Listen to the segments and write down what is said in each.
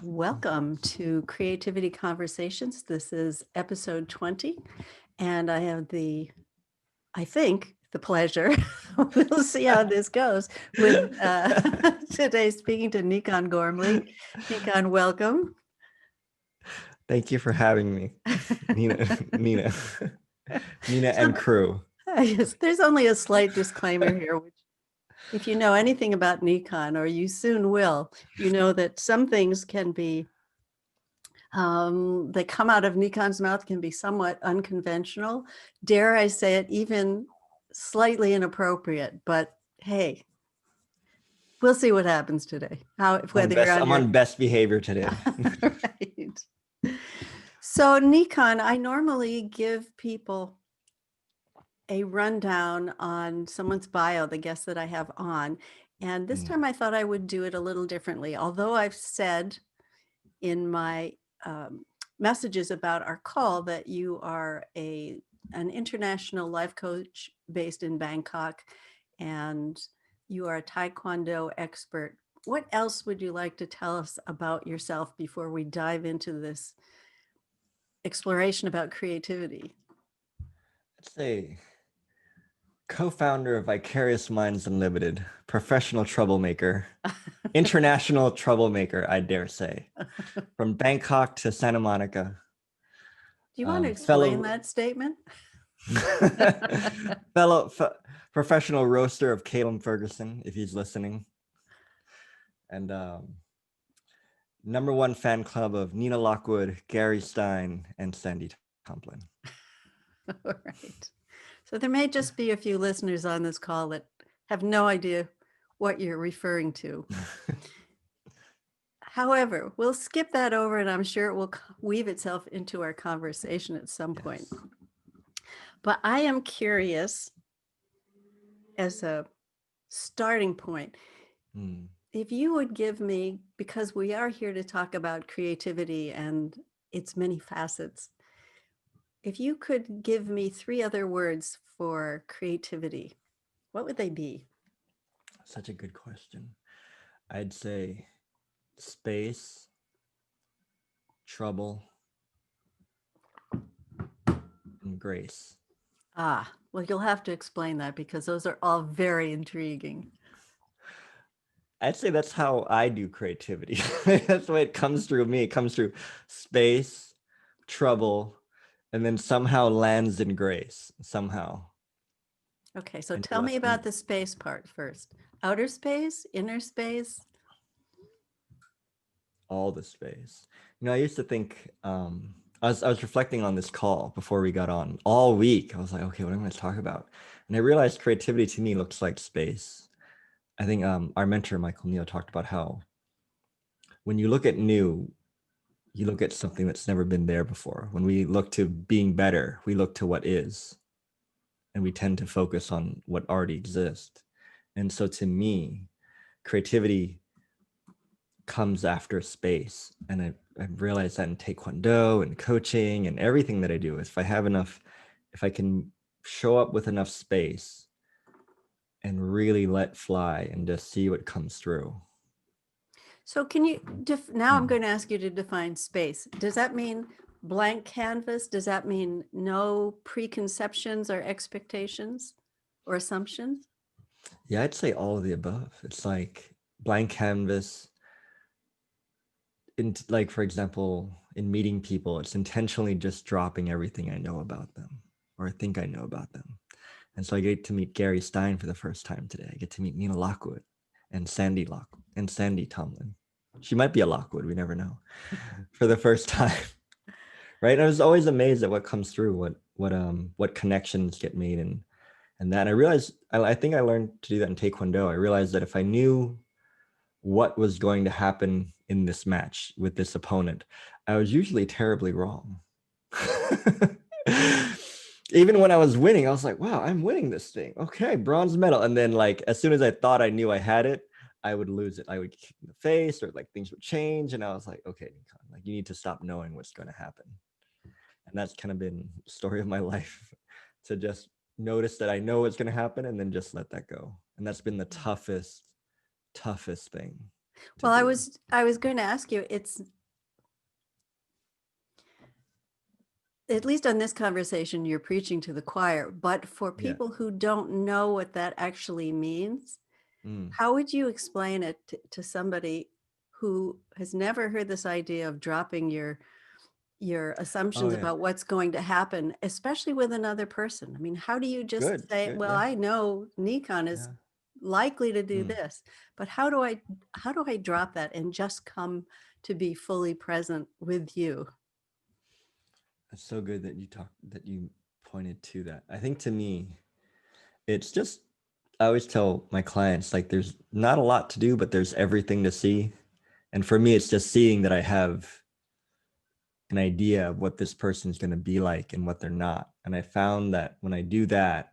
Welcome to Creativity Conversations. This is episode 20, and I have I think, the pleasure, we'll see how this goes, with today speaking to Nikon Gormley. Nikon, welcome. Thank you for having me, Nina, Nina, Nina So, and crew. yes, there's only a slight disclaimer here, which if you know anything about Nikon, or you soon will, you know that some things can be they come out of Nikon's mouth can be somewhat unconventional. Dare I say it, even slightly inappropriate, but hey, we'll see what happens today. Whether you're on I'm your on best behavior today. right. So Nikon, I normally give people a rundown on someone's bio, the guest that I have on. And this Mm, time I thought I would do it a little differently. Although I've said in my messages about our call that you are an international life coach based in Bangkok, and you are a Taekwondo expert. What else would you like to tell us about yourself before we dive into this exploration about creativity? I'd say co-founder of Vicarious Minds Unlimited, professional troublemaker, international troublemaker, I dare say, from Bangkok to Santa Monica, Do you want to explain fellow that statement? fellow professional roaster of Caleb Ferguson, if he's listening, and number one fan club of Nina Lockwood, Gary Stein, and Sandy Tomlin. All right. So there may just be a few listeners on this call that have no idea what you're referring to. However, we'll skip that over, and I'm sure it will weave itself into our conversation at some point. Yes. But I am curious, as a starting point, Mm. if you would give me, because we are here to talk about creativity and its many facets, if you could give me three other words for creativity, what would they be? Such a good question. I'd say space, trouble, and grace. Ah, well, you'll have to explain that because those are all very intriguing. I'd say that's how I do creativity. That's the way it comes through me. It comes through space, trouble, and then somehow lands in grace. Somehow. Okay, so And tell me let about the space part first. Outer space, inner space? all the space. I used to think I was reflecting on this call before we got on all week. I was like, okay, what am I going to talk about? And I realized creativity to me looks like space. I think our mentor Michael Neal talked about how when you look at new, you look at something that's never been there before. When we look to being better, we look to what is, and we tend to focus on what already exists. And so to me, creativity comes after space. And I realized that in Taekwondo and coaching and everything that I do, if I can show up with enough space and really let fly and just see what comes through. So can you, now I'm Mm. going to ask you to define space. Does that mean blank canvas? Does that mean no preconceptions or expectations or assumptions? Yeah, I'd say all of the above. It's like blank canvas. In like, for example, in meeting people, it's intentionally just dropping everything I know about them or I think I know about them. And so I get to meet Gary Stein for the first time today. I get to meet Nina Lockwood and Sandy Tomlin. She might be a Lockwood, we never know, for the first time. Right. And I was always amazed at what comes through, what connections get made and that. And I realized I think I learned to do that in Taekwondo. I realized that if I knew what was going to happen in this match with this opponent, I was usually terribly wrong. Even when I was winning, I was like, wow, I'm winning this thing. Okay, bronze medal. And then like as soon as I thought I knew I had it, I would lose it. I would kick in the face or like things would change. And I was like, okay, like you need to stop knowing what's going to happen. And that's kind of been the story of my life to just notice that I know what's going to happen and then just let that go. And that's been the toughest thing. to Well, do. I was going to ask you, it's at least on this conversation, you're preaching to the choir, but for Yeah. people who don't know what that actually means, Mm. how would you explain it to somebody who has never heard this idea of dropping your Oh assumptions yeah. about what's going to happen, especially with another person? I mean, how do you just Good. say, Good. well, Yeah. I know Nikon is Yeah. likely to do Mm. this, but how do I drop that and just come to be fully present with you? It's so good that you pointed to that. I think to me, it's just I always tell my clients like there's not a lot to do, but there's everything to see. And for me, it's just seeing that I have an idea of what this person's going to be like and what they're not. And I found that when I do that,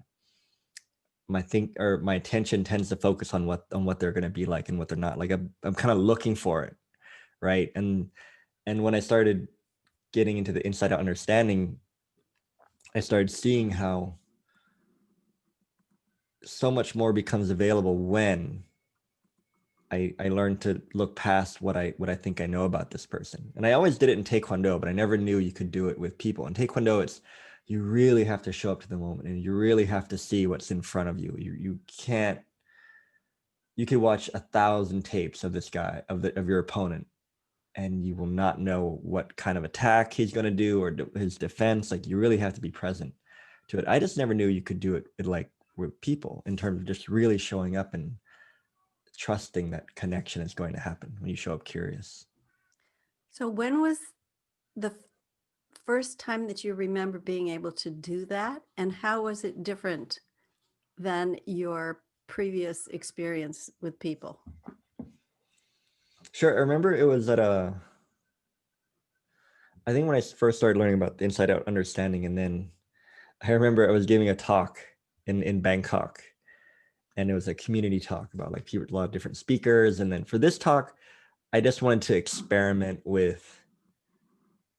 my attention tends to focus on what they're going to be like and what they're not. Like I'm kind of looking for it, right? And when I started getting into the inside out understanding, I started seeing how so much more becomes available when I learned to look past what I think I know about this person. And I always did it in Taekwondo, but I never knew you could do it with people. In Taekwondo, it's you really have to show up to the moment and you really have to see what's in front of you. You can't you could watch 1,000 tapes of this guy of your opponent and you will not know what kind of attack he's going to do or his defense. Like you really have to be present to it. I just never knew you could do it like with people in terms of just really showing up and trusting that connection is going to happen when you show up curious. So when was the first time that you remember being able to do that, and how was it different than your previous experience with people? Sure. I remember it was I think when I first started learning about the inside out understanding, and then I remember I was giving a talk in Bangkok, and it was a community talk about like people, a lot of different speakers. And then for this talk, I just wanted to experiment with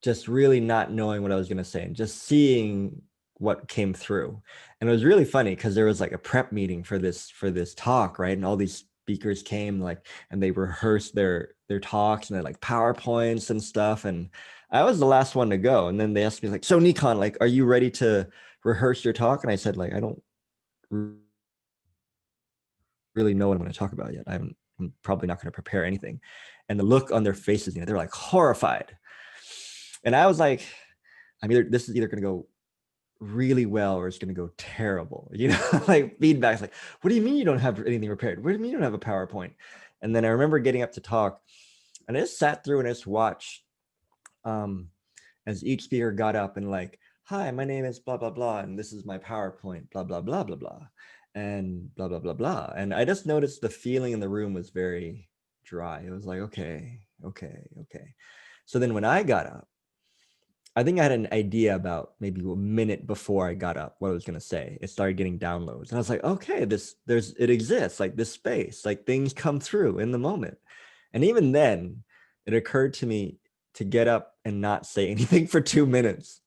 just really not knowing what I was going to say and just seeing what came through. And it was really funny because there was like a prep meeting for this talk, right? And all these speakers came like and they rehearsed their talks and they had like PowerPoints and stuff. And I was the last one to go. And then they asked me like, so Nikon, like, are you ready to rehearse your talk? And I said, like, I don't really know what I'm going to talk about yet. I'm probably not going to prepare anything. And the look on their faces, they're like horrified. And I was like, this is either going to go really well or it's going to go terrible. Like feedback's like, what do you mean you don't have anything prepared? What do you mean you don't have a PowerPoint? And then I remember getting up to talk and I just sat through and I just watched as each speaker got up and like, hi, my name is blah, blah, blah. And this is my PowerPoint, blah, blah, blah, blah, blah. And blah, blah, blah, blah. And I just noticed the feeling in the room was very dry. It was like, okay, okay, okay. So then when I got up, I think I had an idea about maybe a minute before I got up what I was going to say. It started getting downloads. And I was like, okay, it exists, like this space, like things come through in the moment. And even then, it occurred to me to get up and not say anything for 2 minutes.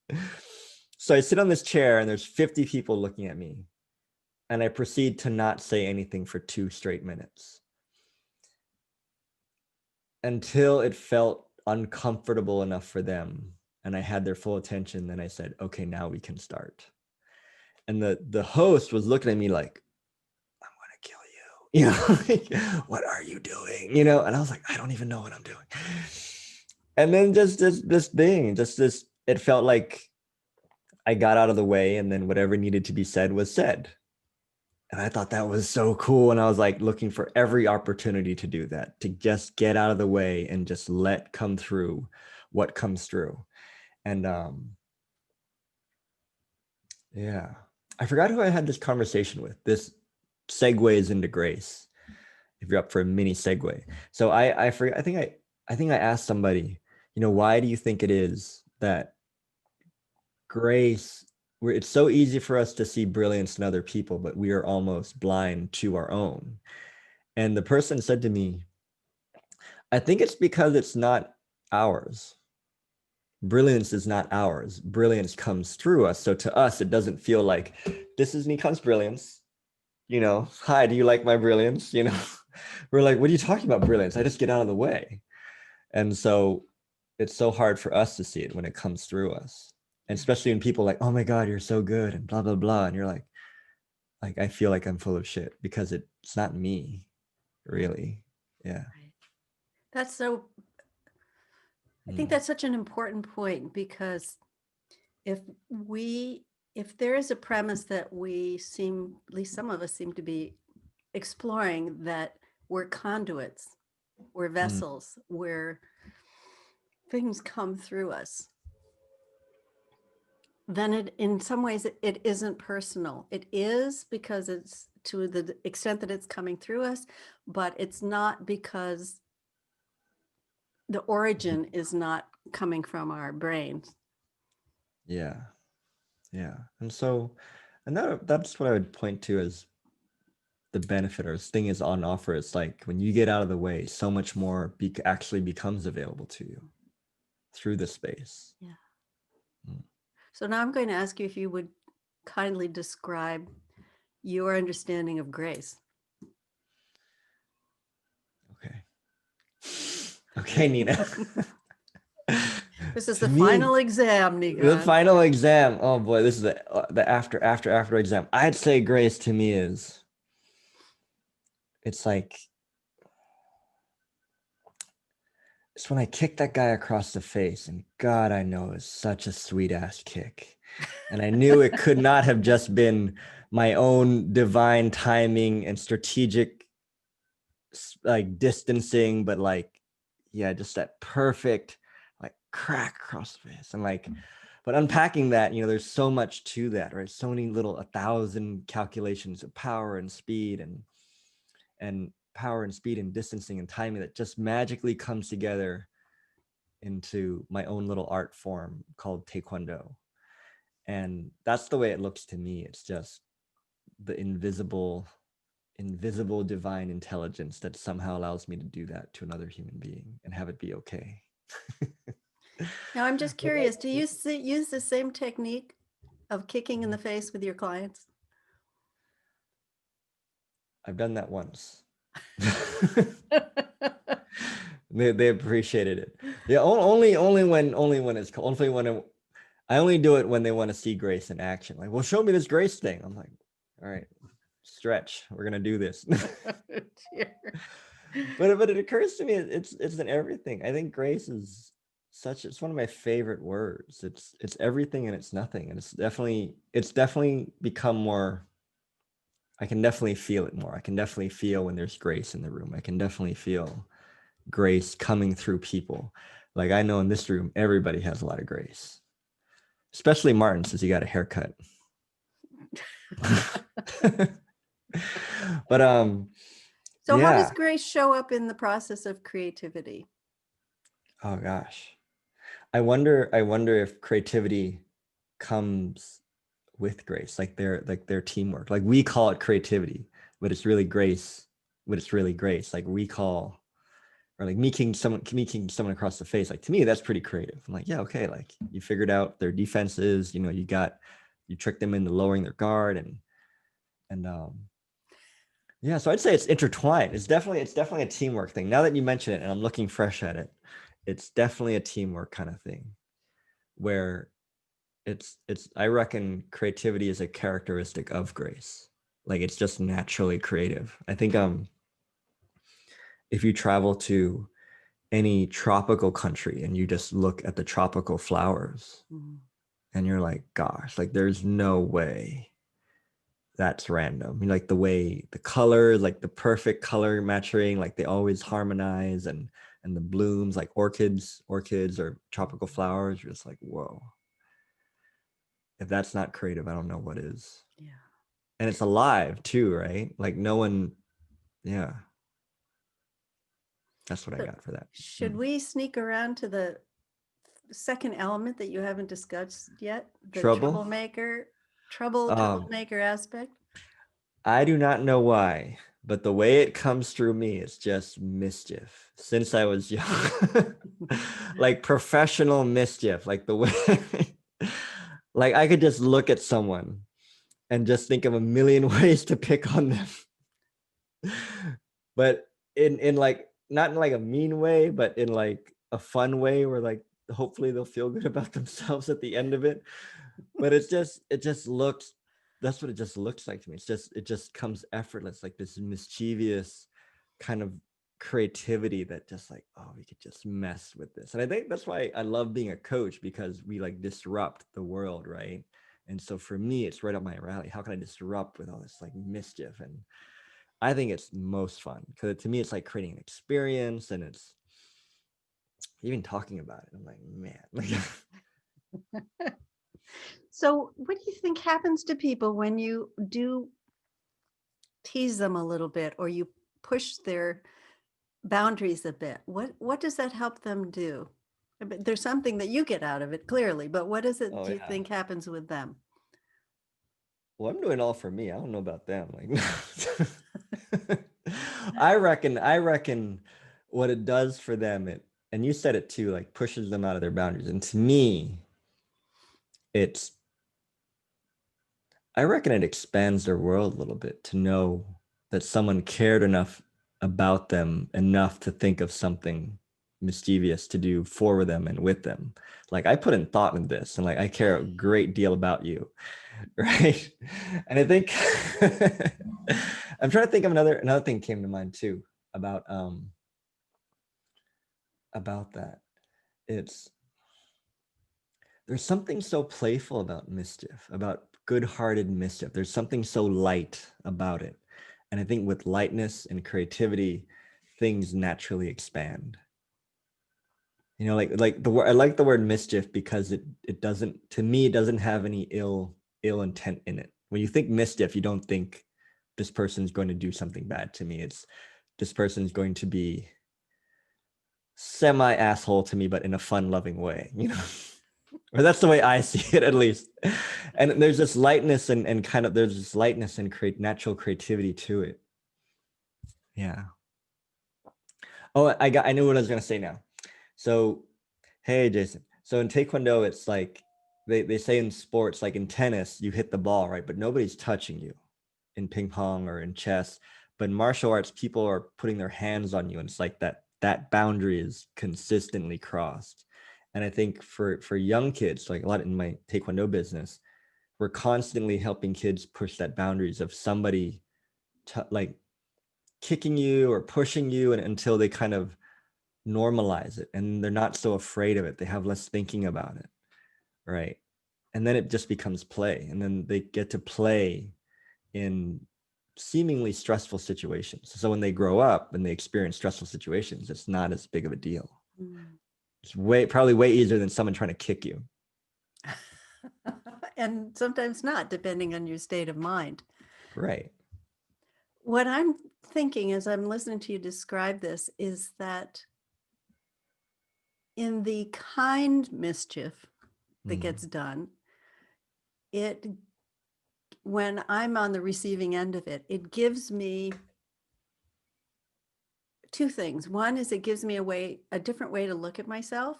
So I sit on this chair and there's 50 people looking at me. And I proceed to not say anything for 2 straight minutes until it felt uncomfortable enough for them and I had their full attention. Then I said, okay, now we can start. And the host was looking at me like, I'm gonna kill you. Like, what are you doing? And I was like, I don't even know what I'm doing. And then just this thing, just this, it felt like I got out of the way and then whatever needed to be said was said. And I thought that was so cool. And I was like looking for every opportunity to do that, to just get out of the way and just let come through what comes through. And yeah, I forgot who I had this conversation with. This segues into grace. If you're up for a mini segue. So I forget, I think I asked somebody, why do you think it is that grace, where it's so easy for us to see brilliance in other people, but we are almost blind to our own? And the person said to me, I think it's because it's not ours. Brilliance is not ours. Brilliance comes through us. So to us, it doesn't feel like this is Nikon's brilliance. Hi, do you like my brilliance? We're like, what are you talking about, brilliance? I just get out of the way. And so it's so hard for us to see it when it comes through us. And Yeah. especially when people are like, oh my God, you're so good and blah, blah, blah. And you're like, I feel like I'm full of shit because it's not me, really. Yeah. Right. That's so, I think Mm, that's such an important point, because if we, if there is a premise that we seem, at least some of us seem to be exploring, that we're conduits, we're mm, vessels, where things come through us, then it, in some ways, it isn't personal. It is, because it's to the extent that it's coming through us, but it's not, because the origin is not coming from our brains. yeah. Yeah. And so, and that's what I would point to as the benefit or thing is on offer. It's like when you get out of the way, so much more actually becomes available to you through the space. Yeah. Mm, So now I'm going to ask you if you would kindly describe your understanding of grace. okay. Okay, Nina. This is To the me, final exam, the Nigan. final exam. Oh boy, this is the after exam. I'd say grace to me is it's like it's when I kick that guy across the face, and God, I know it's such a sweet ass kick. And I knew it could not have just been my own divine timing and strategic like distancing, but like, yeah, just that perfect like crack across the face. And like, but unpacking that, there's so much to that, right? So many little 1,000 calculations of power and speed and power and speed and distancing and timing that just magically comes together into my own little art form called Taekwondo. And that's the way it looks to me. It's just the invisible divine intelligence that somehow allows me to do that to another human being and have it be okay. Now, I'm just curious, do you use the same technique of kicking in the face with your clients? I've done that once. they appreciated it. Yeah, only when it's cool. Only when I only do it when they want to see grace in action. Like, well, show me this grace thing. I'm like, all right, stretch. We're gonna do this. But it occurs to me it's in everything. I think grace is it's one of my favorite words. It's everything and it's nothing. And it's definitely become more. I can definitely feel it more. I can definitely feel when there's grace in the room. I can definitely feel grace coming through people. Like I know in this room, everybody has a lot of grace, especially Martin, since he got a haircut. But So how does yeah. grace show up in the process of creativity? Oh gosh. I wonder if creativity comes with grace, like their teamwork. Like we call it creativity, but it's really grace. But it's really grace. Like we call or like me kicking someone across the face. Like to me, that's pretty creative. I'm like, yeah, okay. Like you figured out their defenses. You tricked them into lowering their guard and yeah. So I'd say it's intertwined. It's definitely a teamwork thing. Now that you mention it, and I'm looking fresh at it, it's definitely a teamwork kind of thing where it's I reckon creativity is a characteristic of grace. Like it's just naturally creative. I think if you travel to any tropical country and you just look at the tropical flowers Mhm. and you're like, gosh, like there's no way that's random. Like the way the colors, like the perfect color matching, like they always harmonize and the blooms, like orchids or tropical flowers, you're just like, whoa. If that's not creative, I don't know what is. Yeah. And it's alive too, right? Like no one, yeah, that's what I So got for that. should we sneak around to the second element that you haven't discussed yet, the Trouble. Um, troublemaker aspect? I do not know why, but the way it comes through me is just mischief since I was young. Like professional mischief, like the way like I could just look at someone and just think of a million ways to pick on them. but in like not in like a mean way, but in like a fun way where like hopefully they'll feel good about themselves at the end of it. But it just looks that's what it just looks like to me. It just comes effortless, like this mischievous kind of creativity that just like, oh, we could just mess with this. And I think that's why I love being a coach, because we like disrupt the world, right? And so for me, it's right up my alley. How can I disrupt with all this like mischief? And I think it's most fun because to me, it's like creating an experience, and it's even talking about it. I'm like, man, like, So, what do you think happens to people when you do tease them a little bit or you push their boundaries a bit? What does that help them do? But there's something that you get out of it clearly, but what is it oh do you yeah. think happens with them? Well, I'm doing all for me. I don't know about them. Like, I reckon what it does for them, and you said it too, like pushes them out of their boundaries. And to me, it's I reckon it expands their world a little bit to know that someone cared enough about them enough to think of something mischievous to do for them and with them. Like I put in thought in this, and like I care a great deal about you, right? And I think I'm trying to think of another thing came to mind too about that. It's there's something so playful about mischief, about good-hearted mischief. There's something so light about it. And I think with lightness and creativity, things naturally expand. You know, like the word I like the word mischief because it doesn't, to me, it doesn't have any ill intent in it. When you think mischief, you don't think this person's going to do something bad to me. It's this person's going to be semi asshole to me, but in a fun, loving way, you know? Or that's the way I see it, at least. And there's this lightness and kind of there's this lightness and create natural creativity to it. Yeah. Oh, I knew what I was gonna say now. So, hey Jason. So in Taekwondo, it's like they say in sports, like in tennis, you hit the ball, right? But nobody's touching you in ping pong or in chess. But in martial arts, people are putting their hands on you, and it's like that boundary is consistently crossed. And I think for young kids, like a lot in my Taekwondo business, we're constantly helping kids push that boundaries of somebody like kicking you or pushing you, and until they kind of normalize it and they're not so afraid of it, they have less thinking about it, right? And then it just becomes play, and then they get to play in seemingly stressful situations. So when they grow up and they experience stressful situations, it's not as big of a deal. Mm. It's probably way easier than someone trying to kick you. And sometimes not, depending on your state of mind. Right. What I'm thinking as I'm listening to you describe this is that in the kind mischief that gets Mm. done, it when I'm on the receiving end of it, it gives me two things. One is it gives me a different way to look at myself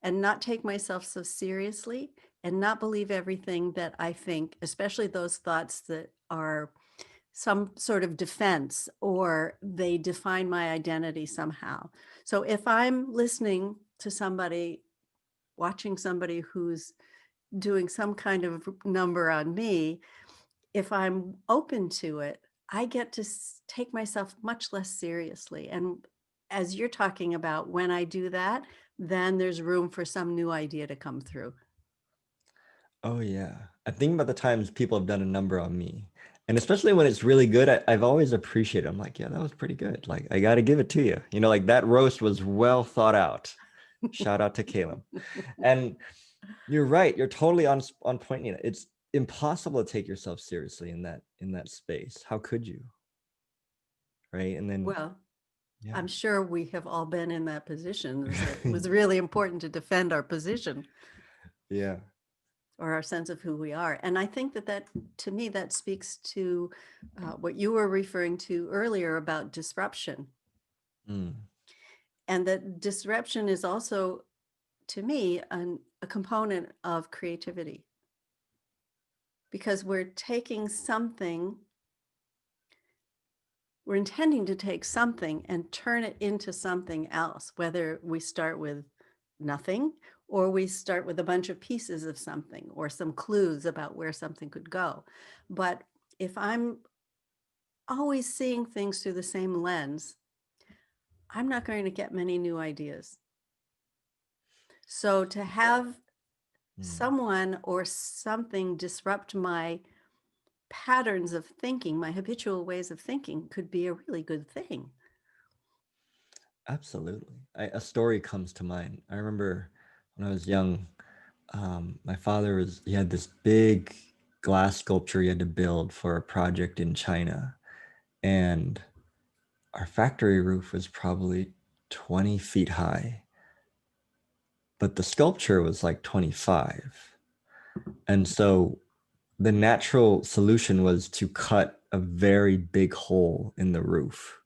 and not take myself so seriously and not believe everything that I think, especially those thoughts that are some sort of defense or they define my identity somehow. So if I'm listening to somebody, watching somebody who's doing some kind of number on me, if I'm open to it, I get to take myself much less seriously. And as you're talking about, when I do that, then there's room for some new idea to come through. Oh yeah. I think about the times people have done a number on me. And especially when it's really good, I've always appreciated it. I'm like, yeah, that was pretty good. Like, I got to give it to you. You know, like that roast was well thought out. Shout out to Caleb. And you're right. You're totally on point, Nina. It's impossible to take yourself seriously in that space. How could you? Right. And then, Well, yeah. I'm sure we have all been in that position. It was really important to defend our position Yeah. or our sense of who we are. And I think that to me, that speaks to what you were referring to earlier about disruption. Mm. And that disruption is also, to me, a component of creativity because we're taking something we're intending to take something and turn it into something else, whether we start with nothing or we start with a bunch of pieces of something or some clues about where something could go. But if I'm always seeing things through the same lens, I'm not going to get many new ideas. So to have someone or something disrupt my patterns of thinking, my habitual ways of thinking, could be a really good thing. Absolutely. A story comes to mind. I remember when I was young, my father he had this big glass sculpture he had to build for a project in China. And our factory roof was probably 20 feet high, but the sculpture was like 25. And so the natural solution was to cut a very big hole in the roof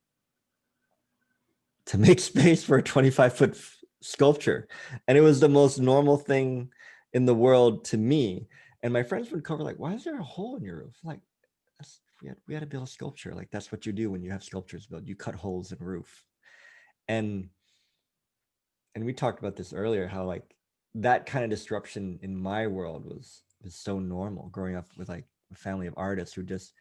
to make space for a 25-foot sculpture. And it was the most normal thing in the world to me. And my friends would cover like, why is there a hole in your roof? Like, we had to build a sculpture. Like, that's what you do when you have sculptures built. You cut holes in roof. And we talked about this earlier, how like that kind of disruption in my world was so normal growing up with like a family of artists who just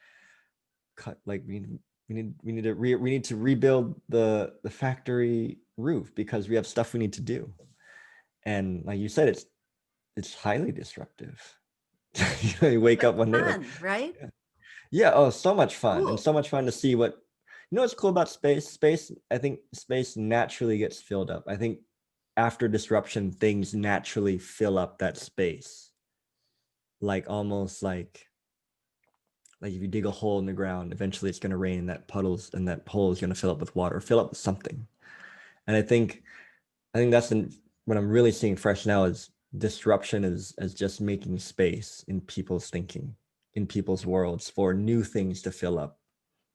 cut like we need to rebuild the factory roof because we have stuff we need to do. And like you said, it's highly disruptive. You wake But up one day like, fun, right? yeah, oh, so much fun. And Cool. so much fun to see what, what's cool about space. I think space naturally gets filled up. I think after disruption, things naturally fill up that space, like almost like if you dig a hole in the ground, eventually it's going to rain, and that hole is going to fill up with water, fill up with something. And I think that's what I'm really seeing fresh now is disruption as just making space in people's thinking, in people's worlds for new things to fill up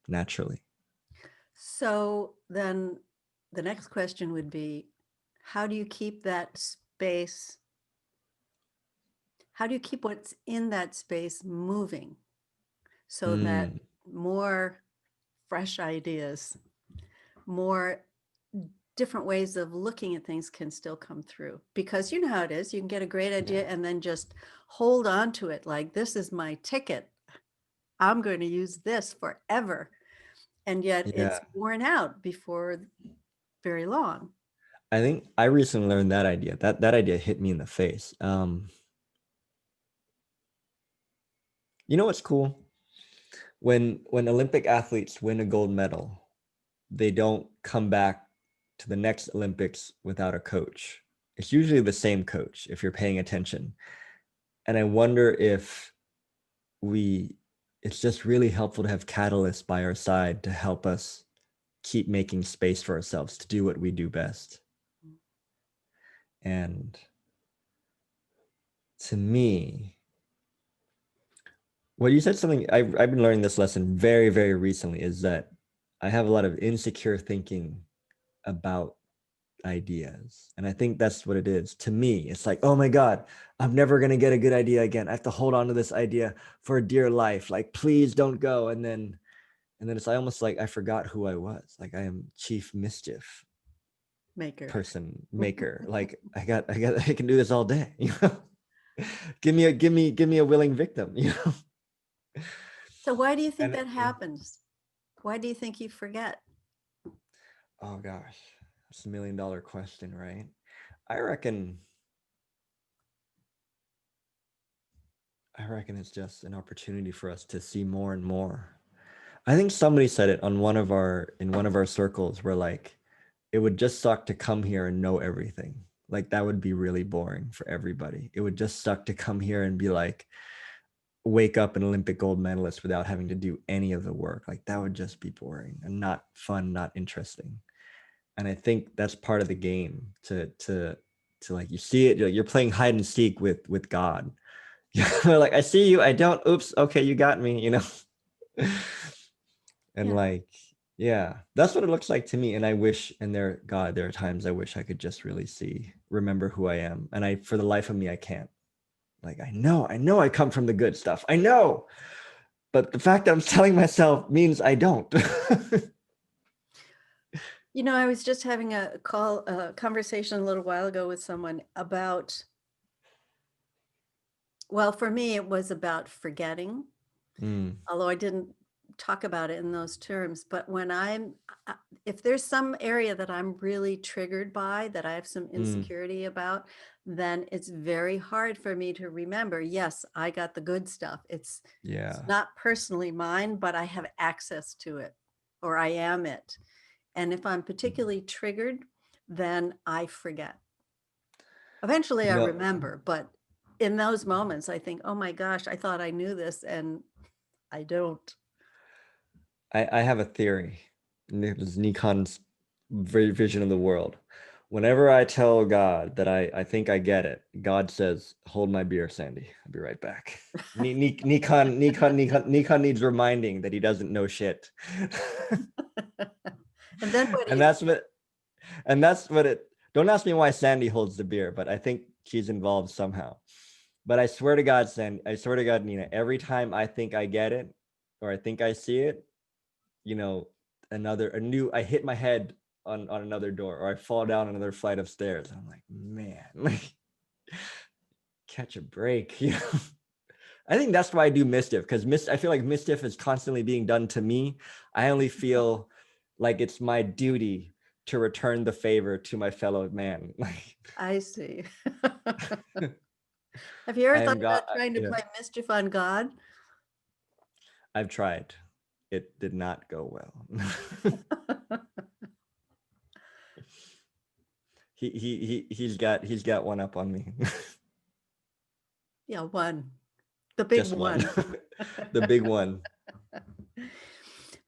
naturally. So then the next question would be, how do you keep that space? How do you keep what's in that space moving so that Mm, more fresh ideas, more different ways of looking at things can still come through? Because you know how it is. You can get a great idea yeah. and then just hold on to it like, this is my ticket. I'm going to use this forever. And yet Yeah. it's worn out before very long. I think I recently learned that idea. That idea hit me in the face. You know what's cool? When Olympic athletes win a gold medal, they don't come back to the next Olympics without a coach. It's usually the same coach if you're paying attention. And I wonder if we it's just really helpful to have catalysts by our side to help us keep making space for ourselves to do what we do best. And to me, well, you said something I've been learning this lesson very, very recently is that I have a lot of insecure thinking about ideas. And I think that's what it is. To me, it's like, oh my God, I'm never going to get a good idea again. I have to hold on to this idea for dear life. Like, please don't go. And then it's almost like I forgot who I was. Like I am Chief Mischief Maker. person maker. Like I can do this all day. You know, give me a willing victim. You know, So why do you think and that happens? Why do you think you forget? oh gosh, that's $1 million question, right? I reckon. I reckon it's just an opportunity for us to see more and more. I think somebody said it on one of our circles where like it would just suck to come here and know everything. Like that would be really boring for everybody. It would just suck to come here and be like wake up an Olympic gold medalist without having to do any of the work. Like that would just be boring and not fun, not interesting. And I think that's part of the game to like you see it, you're playing hide and seek with God. Like I see you, I don't, oops, okay, you got me, you know. And Yeah. like, yeah, that's what it looks like to me. And I wish, and there are times I wish I could just really remember who I am. And for the life of me, I can't. Like, I know I come from the good stuff. I know. But the fact that I'm telling myself means I don't. You know, I was just having a conversation a little while ago with someone about, well, for me, it was about forgetting, Mm, although I didn't talk about it in those terms. But when if there's some area that I'm really triggered by, that I have some mm, insecurity about, then it's very hard for me to remember, yes, I got the good stuff. It's yeah. not personally mine, but I have access to it, or I am it. And if I'm particularly triggered, then I forget. Eventually You I know, remember, but in those moments I think, oh my gosh, I thought I knew this and I don't. I have a theory. This is Nikon's vision of the world. Whenever I tell God that I think I get it, God says, "Hold my beer, Sandy. I'll be right back." Nikon needs reminding that he doesn't know shit. And then what do And you that's what and that's what it don't ask me why Sandy holds the beer, but I think she's involved somehow. But I swear to God, Sandy, I swear to God, Nina, every time I think I get it or I think I see it, you know, I hit my head on another door or I fall down another flight of stairs. I'm like, man, like catch a break. You know? I think that's why I do mischief, because I feel like mischief is constantly being done to me. I only feel like it's my duty to return the favor to my fellow man. Like I see. Have you ever I thought am God. about trying to play mischief on God? I've tried. It did not go well. He's got one up on me. Yeah, one. The big Just one. one. The big one.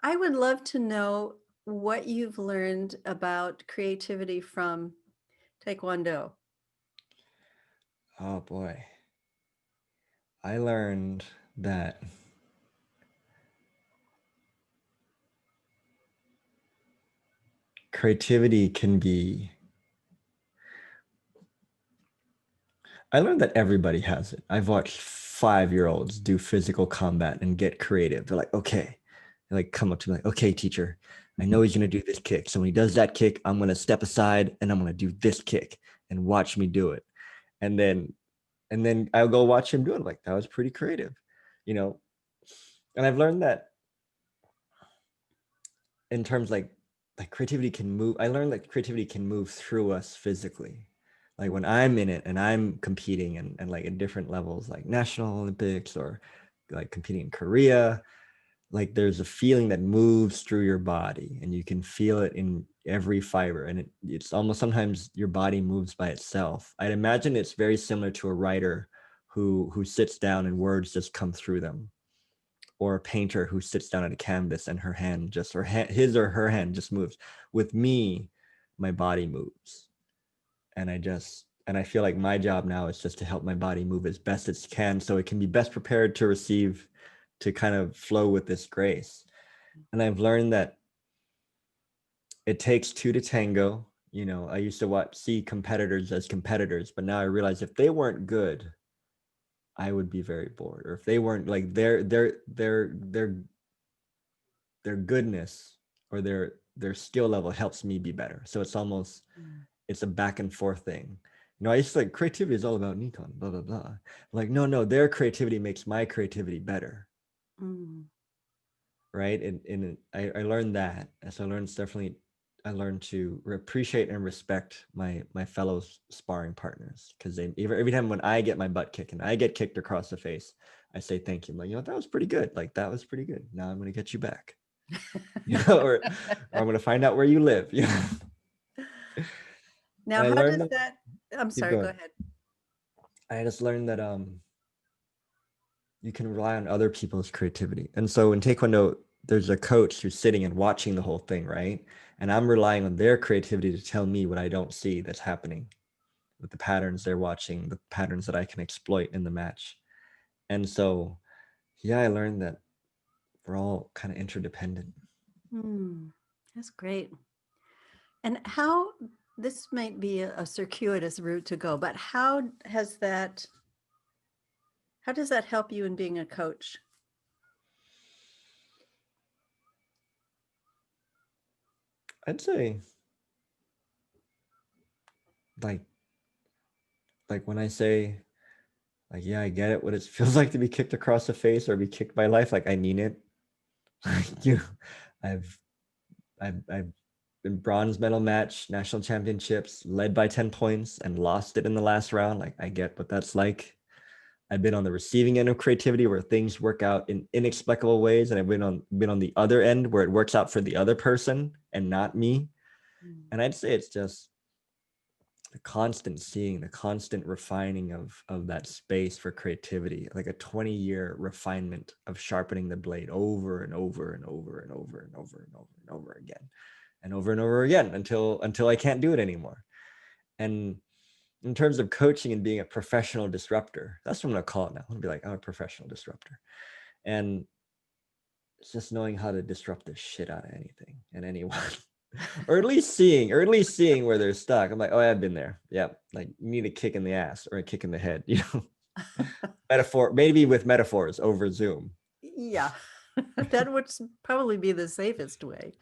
I would love to know what you've learned about creativity from Taekwondo. Oh boy. I learned that creativity can be I learned that everybody has it. I've watched 5-year-olds do physical combat and get creative. They're like, okay. They like come up to me like, okay, teacher, I know he's gonna do this kick. So when he does that kick, I'm gonna step aside and I'm gonna do this kick and watch me do it. And then I'll go watch him do it. Like that was pretty creative, you know. And I've learned that in terms like creativity can move. I learned that creativity can move through us physically. Like when I'm in it and I'm competing and like in different levels, like National Olympics or like competing in Korea, like there's a feeling that moves through your body and you can feel it in every fiber. And it's almost sometimes your body moves by itself. I'd imagine it's very similar to a writer who sits down and words just come through them, or a painter who sits down at a canvas and her hand just his or her hand just moves. With me, my body moves, and I feel like my job now is just to help my body move as best it can so it can be best prepared to receive, to kind of flow with this grace. And I've learned that it takes two to tango. You know, I used to see competitors as competitors, but now I realize if they weren't good, I would be very bored. Or if they weren't like their goodness or their skill level helps me be better. So it's almost, Mm. it's a back and forth thing. You know, I used to like creativity is all about Nikon, blah blah blah. Like no, their creativity makes my creativity better, Mm. right? And I learned that. And so I learned to appreciate and respect my fellow sparring partners, because they every time when I get my butt kicked and I get kicked across the face, I say thank you. I'm like, you know, that was pretty good. Like that was pretty good. Now I'm gonna get you back. You know, or I'm gonna find out where you live. You know? Now, And I how learned does that, that, I'm keep sorry, go going. ahead. I just learned that you can rely on other people's creativity. And so in Taekwondo, there's a coach who's sitting and watching the whole thing, right? And I'm relying on their creativity to tell me what I don't see that's happening with the patterns they're watching, the patterns that I can exploit in the match. And so, yeah, I learned that we're all kind of interdependent. Hmm, that's great. And how, this might be a circuitous route to go, but how does that help you in being a coach? I'd say like when I say like, yeah, I get it, what it feels like to be kicked across the face or be kicked by life. Like I mean it. you I've I've been bronze medal match, national championships, led by 10 points and lost it in the last round. Like I get what that's like. I've been on the receiving end of creativity where things work out in inexplicable ways, and I've been on the other end where it works out for the other person and not me. Mm. And I'd say it's just the constant seeing, the constant refining of that space for creativity, like a 20-year refinement of sharpening the blade over and over and over and over and over and over and over again and over again until I can't do it anymore. And in terms of coaching and being a professional disruptor, that's what I'm gonna call it now. I'm gonna be like, I'm a professional disruptor. And it's just knowing how to disrupt the shit out of anything and anyone. or at least seeing where they're stuck. I'm like, oh, I've been there. Yeah. Like you need a kick in the ass or a kick in the head, metaphor, maybe with metaphors over Zoom. Yeah, that would probably be the safest way.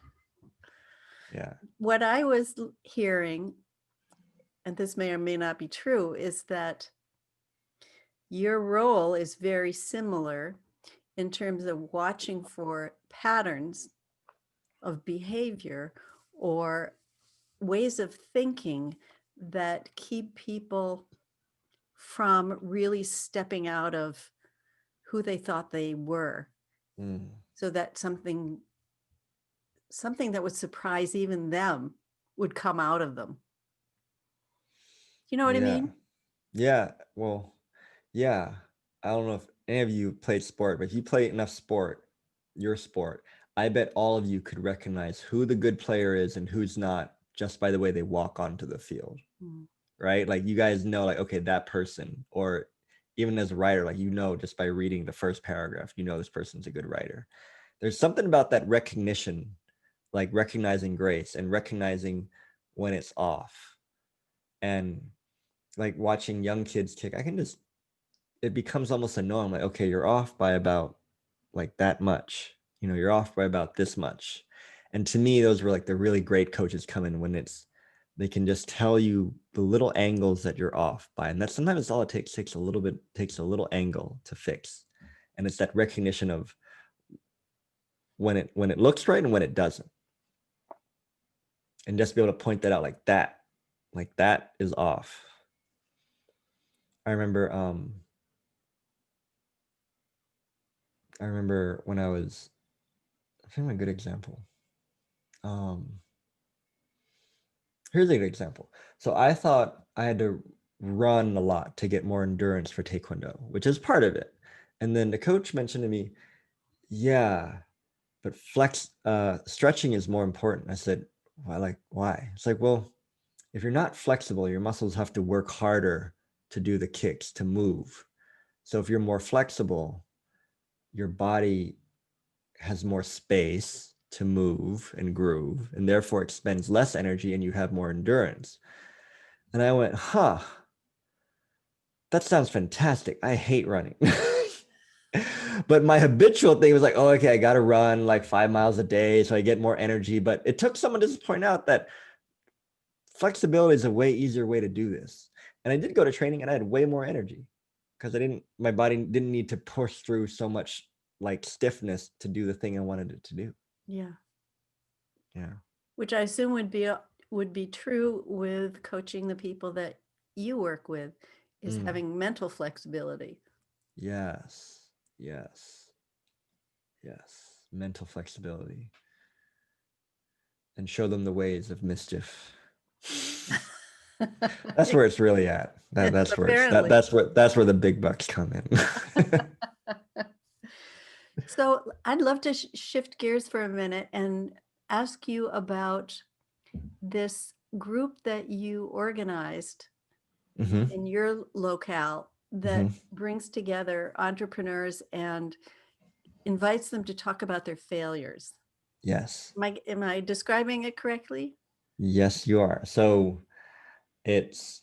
Yeah. What I was hearing, and this may or may not be true, is that your role is very similar in terms of watching for patterns of behavior or ways of thinking that keep people from really stepping out of who they thought they were, Mm. so that something that would surprise even them would come out of them. You know what I Yeah. mean? Yeah. Well, yeah. I don't know if any of you played sport, but if you play enough sport, your sport, I bet all of you could recognize who the good player is and who's not just by the way they walk onto the field. Mm. Right? Like you guys know, like, okay, that person, or even as a writer, like, just by reading the first paragraph, this person's a good writer. There's something about that recognition, like recognizing grace and recognizing when it's off. And like watching young kids kick, it becomes almost a norm. Like, okay, you're off by about like that much, you're off by about this much. And to me, those were like the really great coaches come in when they can just tell you the little angles that you're off by. And that's sometimes all it takes a little angle to fix. And it's that recognition of when it looks right and when it doesn't. And just be able to point that out like that is off. I remember when I think a good example. Here's a good example. So I thought I had to run a lot to get more endurance for Taekwondo, which is part of it. And then the coach mentioned to me, yeah, but stretching is more important. I said, why? It's like, well, if you're not flexible, your muscles have to work harder to do the kicks, to move. So if you're more flexible, your body has more space to move and groove, and therefore expends less energy and you have more endurance. And I went, that sounds fantastic. I hate running. But my habitual thing was like, oh, okay, I got to run like 5 miles a day so I get more energy. But it took someone to just point out that flexibility is a way easier way to do this. And I did go to training and I had way more energy because my body didn't need to push through so much like stiffness to do the thing I wanted it to do. Yeah. Yeah. Which I assume would be true with coaching the people that you work with, is having mental flexibility. Yes. Yes. Yes. Mental flexibility. And show them the ways of mischief. That's where it's really at. That's where Apparently. that's where the big bucks come in. So I'd love to shift gears for a minute and ask you about this group that you organized Mm-hmm. in your locale that Mm-hmm. brings together entrepreneurs and invites them to talk about their failures. Yes. Am I describing it correctly? Yes, you are. So it's,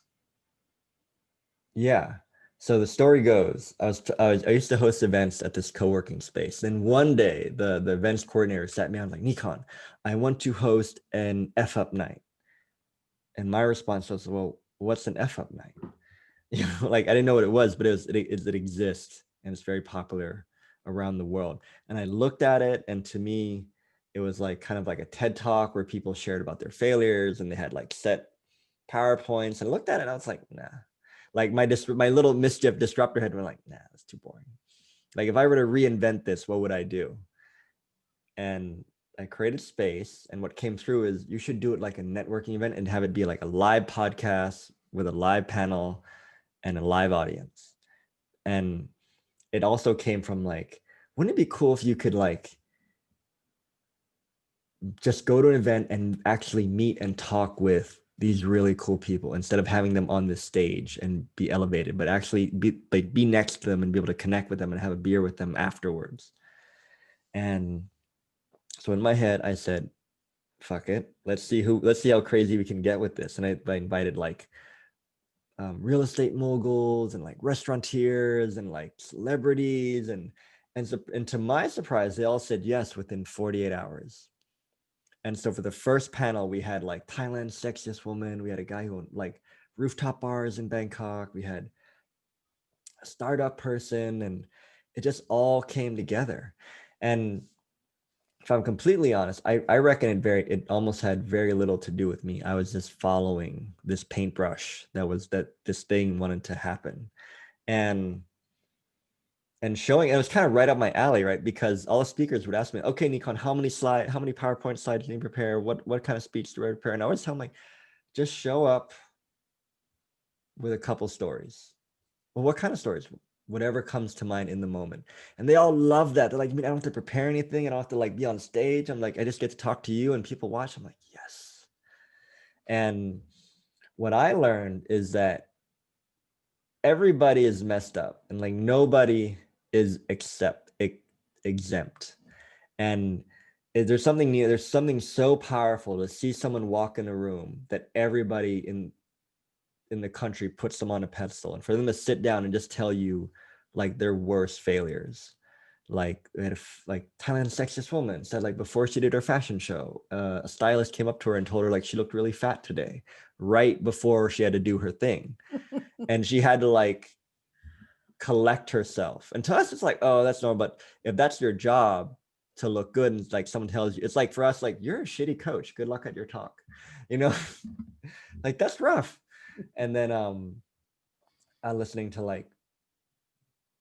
yeah. So the story goes, I used to host events at this co-working space. Then one day, the events coordinator sat me down like, Nikon, I want to host an F up night. And my response was, well, what's an F up night? You know, like I didn't know what it was, but it exists and it's very popular around the world. And I looked at it, and to me, it was like kind of like a TED talk where people shared about their failures and they had like set PowerPoints. And I looked at it and I was like, nah. Like my little mischief disruptor head were like, nah, that's too boring. Like if I were to reinvent this, what would I do? And I created space. And what came through is you should do it like a networking event and have it be like a live podcast with a live panel and a live audience. And it also came from like, wouldn't it be cool if you could like just go to an event and actually meet and talk with these really cool people instead of having them on this stage and be elevated, but actually be next to them and be able to connect with them and have a beer with them afterwards. And so in my head, I said, fuck it. Let's see how crazy we can get with this. And I invited like real estate moguls and like restaurateurs and like celebrities and to my surprise, they all said yes within 48 hours. And so for the first panel, we had like Thailand's sexiest woman. We had a guy who owned like rooftop bars in Bangkok. We had a startup person, and it just all came together. And if I'm completely honest, I reckon it almost had very little to do with me. I was just following this paintbrush that this thing wanted to happen. And showing, and it was kind of right up my alley, right? Because all the speakers would ask me, okay, Nikon, how many PowerPoint slides do you prepare? What kind of speech do I prepare? And I always tell them like, just show up with a couple stories. Well, what kind of stories? Whatever comes to mind in the moment. And they all love that. They're like, you mean I don't have to prepare anything? I don't have to like be on stage. I'm like, I just get to talk to you and people watch. I'm like, yes. And what I learned is that everybody is messed up and like nobody is exempt. And there's something so powerful to see someone walk in a room that everybody in the country puts them on a pedestal, and for them to sit down and just tell you like their worst failures. Like they had like Thailand's sexiest woman said like before she did her fashion show, a stylist came up to her and told her like she looked really fat today, right before she had to do her thing, and she had to like collect herself. And to us, it's like, oh, that's normal. But if that's your job to look good, and like someone tells you, it's like for us, like you're a shitty coach. Good luck at your talk, you know, like that's rough. And then I'm listening to like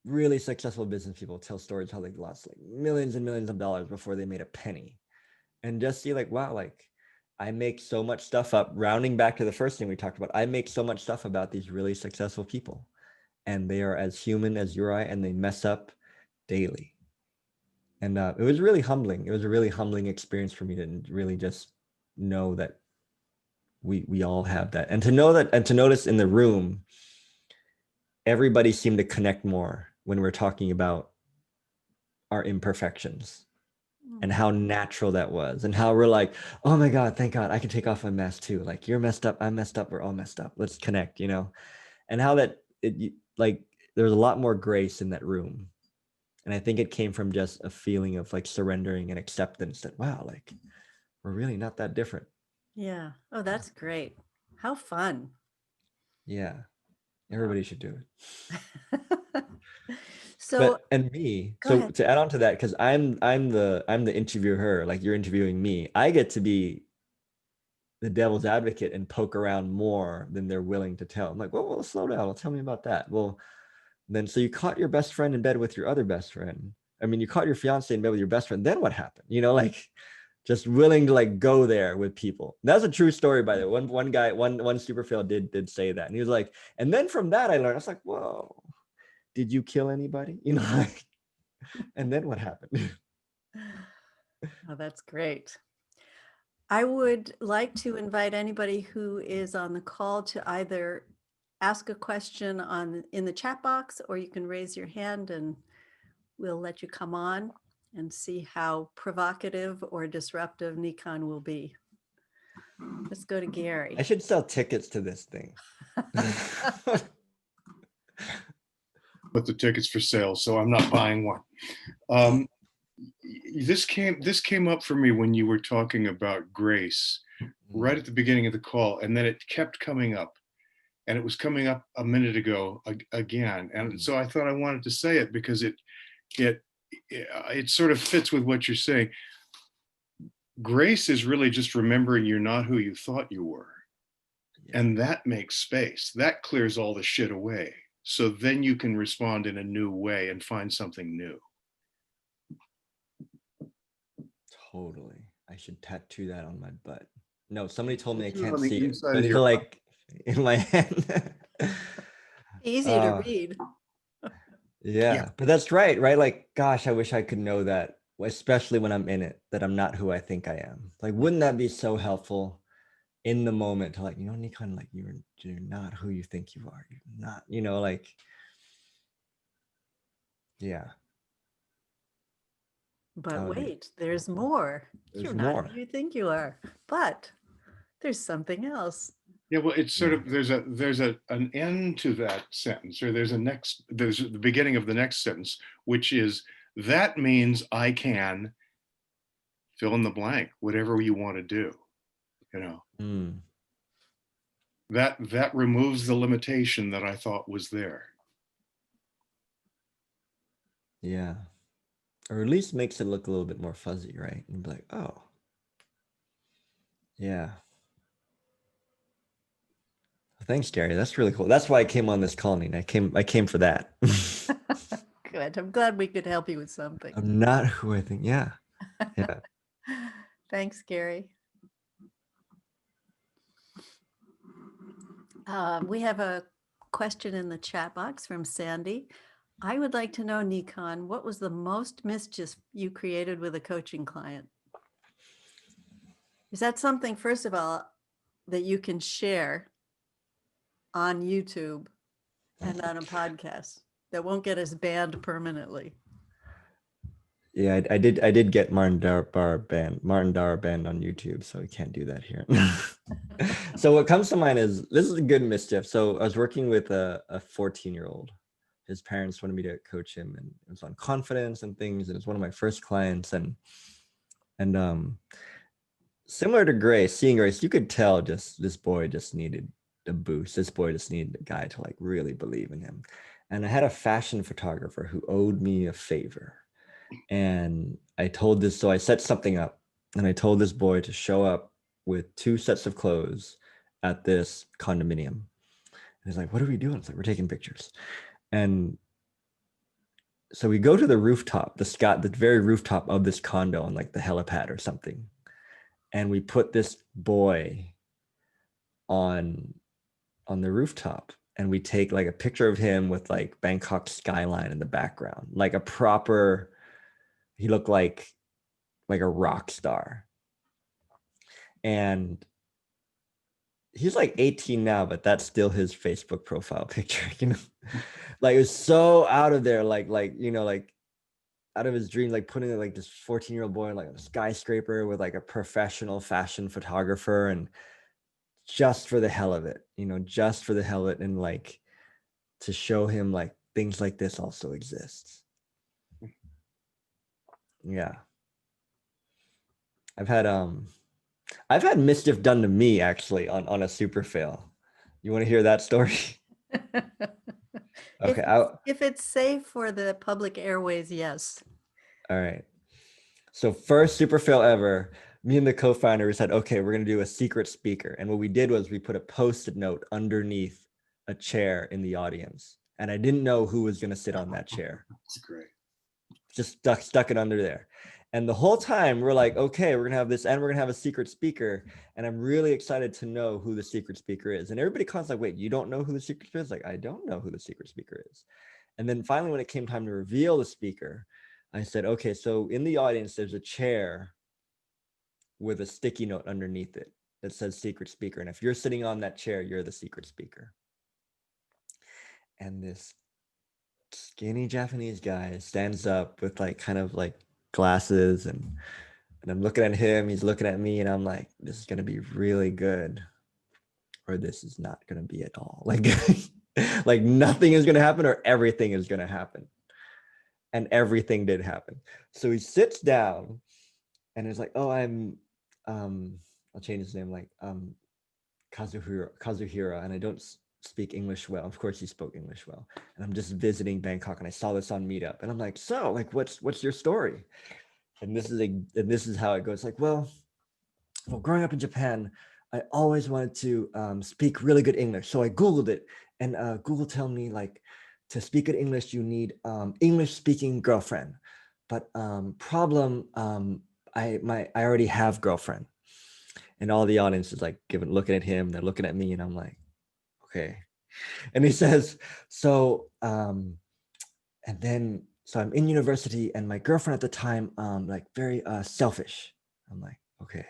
really successful business people tell stories how they lost like millions and millions of dollars before they made a penny, and just see like, wow, like I make so much stuff up. Rounding back to the first thing we talked about, I make so much stuff about these really successful people, and they are as human as you or I, and they mess up daily. And it was really humbling. It was a really humbling experience for me to really just know that we all have that, and to know that, and to notice in the room, everybody seemed to connect more when we're talking about our imperfections and how natural that was, and how we're like, oh my God, thank God I can take off my mask too. Like you're messed up, I'm messed up, we're all messed up. Let's connect, you know? And how that like there's a lot more grace in that room. And I think it came from just a feeling of like surrendering and acceptance that, wow, like we're really not that different. Yeah. Oh, that's great. How fun. Yeah. Wow. Everybody should do it. So But and me, go so ahead. to add on to that, because I'm the interviewer, like you're interviewing me, I get to be the devil's advocate and poke around more than they're willing to tell. I'm like, well, slow down. Well, tell me about that. Well, then so you caught your best friend in bed with your other best friend. I mean, you caught your fiance in bed with your best friend. Then what happened? You know, like just willing to like go there with people. That's a true story, by the way. One guy, one super fail did say that, and he was like, and then from that I learned. I was like, whoa, did you kill anybody? You know, like, and then what happened? Oh, that's great. I would like to invite anybody who is on the call to either ask a question in the chat box, or you can raise your hand and we'll let you come on and see how provocative or disruptive Nikon will be. Let's go to I Gary. should sell tickets to this thing. put the tickets for sale, so I'm not buying one. Um, this came up for me when you were talking about grace right at the beginning of the call, and then it kept coming up, and it was coming up a minute ago again, and so I thought I wanted to say it because it sort of fits with what you're saying. Grace is really just remembering you're not who you thought you were. Yeah. And that makes space. That clears all the shit away. So then you can respond in a new way and find something new. Totally. I should tattoo that on my butt. No, somebody told me I Tattoo it can't on the see it, inside but of it's your like in my hand. Easy to read. Yeah, but that's right, right? Like, gosh, I wish I could know that, especially when I'm in it, that I'm not who I think I am. Like, wouldn't that be so helpful in the moment to like, Nikon, like you're not who you think you are. You're not, like, yeah. But That would be, wait, there's more. there's You're not more. who you think you are, but there's something else. Yeah, well, it's sort Yeah. of there's an end to that sentence, or there's the beginning of the next sentence, which is that means I can fill in the blank, whatever you want to do. Mm, That removes the limitation that I thought was there. yeah. Or at least makes it look a little bit more fuzzy, right? And be like, oh, yeah. Thanks, Gary. That's really cool. That's why I came on this calling. I came for that. Good. I'm glad we could help you with something. I'm not who I think. Yeah. Yeah. Thanks, Gary. We have a question in the chat box from Sandy. I would like to know, Nikon, what was the most mischief you created with a coaching client? Is that something, first of all, that you can share on YouTube and on a podcast that won't get us banned permanently? Yeah, I did get Martin Dar banned on YouTube, so we can't do that here. So what comes to mind is, this is a good mischief. So I was working with a 14-year-old. His parents wanted me to coach him, and it was on confidence and things, and it's one of my first clients. And similar to seeing Grace, you could tell just this boy just needed a boost. This boy just needed a guy to like really believe in him. And I had a fashion photographer who owed me a favor. And so I set something up, and I told this boy to show up with 2 sets of clothes at this condominium. And he's like, what are we doing? It's like, we're taking pictures. And so we go to the rooftop, the very rooftop of this condo on like the helipad or something. And we put this boy on the rooftop, and we take like a picture of him with like Bangkok skyline in the background, like he looked like a rock star. And he's like 18 now, but that's still his Facebook profile picture, like it was so out of there, like out of his dream, like putting like this 14-year-old boy in like a skyscraper with like a professional fashion photographer, and just for the hell of it, and like to show him like things like this also exists. Yeah. I've had mischief done to me actually on a super fail. You want to hear that story? Okay. If it's safe for the public airways, yes. All right. So first super fail ever, me and the co-founder said, okay, we're going to do a secret speaker. And what we did was we put a Post-it note underneath a chair in the audience. And I didn't know who was going to sit on that chair. That's great. Just stuck it under there. And the whole time we're like, okay, we're going to have this, and we're going to have a secret speaker. And I'm really excited to know who the secret speaker is. And everybody comes like, wait, you don't know who the secret speaker is? Like, I don't know who the secret speaker is. And then finally, when it came time to reveal the speaker, I said, okay, so in the audience, there's a chair with a sticky note underneath it that says secret speaker. And if you're sitting on that chair, you're the secret speaker. And this skinny Japanese guy stands up with like kind of like glasses, and I'm looking at him, he's looking at me, and I'm like, this is going to be really good, or this is not going to be at all. Like, Like nothing is going to happen or everything is going to happen. And everything did happen. So he sits down and is like, oh, I'll change his name, like Kazuhira, and I don't speak English well. Of course he spoke English well. And I'm just visiting Bangkok and I saw this on Meetup. And I'm like, so like what's your story? And this is how it goes. Like, well, growing up in Japan, I always wanted to speak really good English. So I Googled it, and Google told me like to speak good English, you need English speaking girlfriend. But problem, I already have girlfriend. And all the audience is like looking at him, they're looking at me, and I'm like, okay. And he says, so so I'm in university, and my girlfriend at the time, like very selfish. I'm like, okay.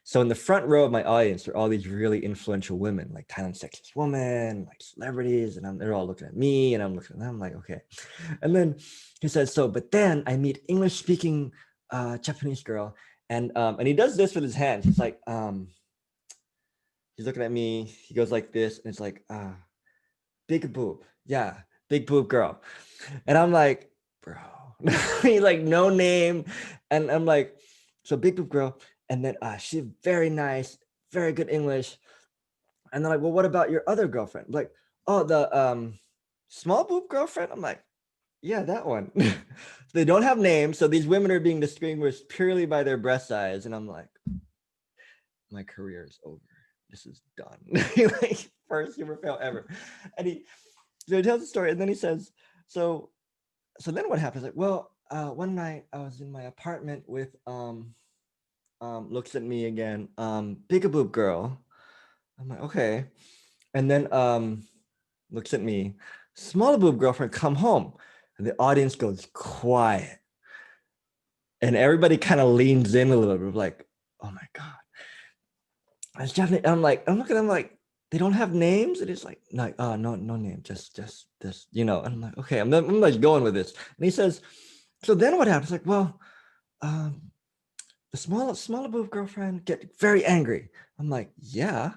So in the front row of my audience are all these really influential women, like Thailand Sexiest Woman, like celebrities, and they're all looking at me, and I'm looking at them. I'm like, okay. And then he says, so, but then I meet English speaking Japanese girl, and he does this with his hands. He's like, he's looking at me. He goes like this, and it's like, big boob, yeah, big boob girl. And I'm like, bro, he's like, no name, and I'm like, so big boob girl. And then she's very nice, very good English. And they're like, well, what about your other girlfriend? I'm like, oh, the small boob girlfriend? I'm like, yeah, that one. They don't have names. So these women are being distinguished purely by their breast size. And I'm like, my career is over. This is done. Like, first super fail ever. And he tells the story. And then he says, so then what happens? Like, well, one night I was in my apartment with looks at me again, big boob girl. I'm like, okay. And then looks at me, smaller boob girlfriend, come home. And the audience goes quiet. And everybody kind of leans in a little bit, like, oh my God. It's Japanese. I'm looking at them like, they don't have names. And it's like, no name, just this, And I'm like, okay, I'm like going with this. And he says, so then what happens? Like, well, the smaller boob girlfriend get very angry. I'm like, yeah.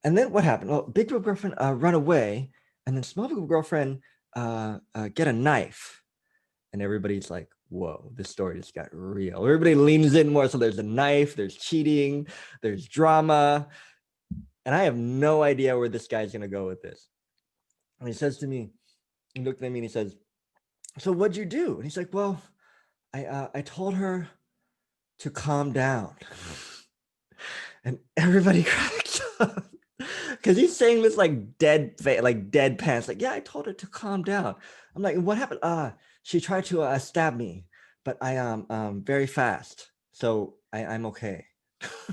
And then what happened? Well, big boob girlfriend run away, and then small boob girlfriend get a knife. And everybody's like, whoa, this story just got real. Everybody leans in more. So there's a knife, there's cheating, there's drama. And I have no idea where this guy's gonna go with this. And he says to me, he looked at me and he says, so what'd you do? And he's like, well, I told her to calm down. And everybody cracks up because he's saying this like dead pants. Like, yeah, I told her to calm down. I'm like, what happened? She tried to stab me, but I am very fast, so I'm okay. I'm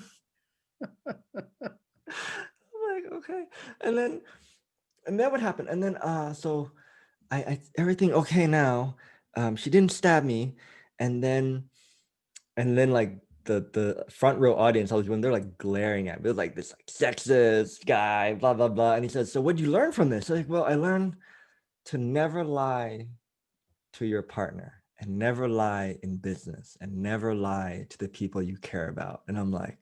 like, okay. And then what happened? And then so I everything okay now. She didn't stab me, and then like the front row audience, when they're like glaring at me, like this like sexist guy, blah blah blah. And he says, so what'd you learn from this? I'm like, well, I learned to never lie to your partner, and never lie in business, and never lie to the people you care about. And I'm like,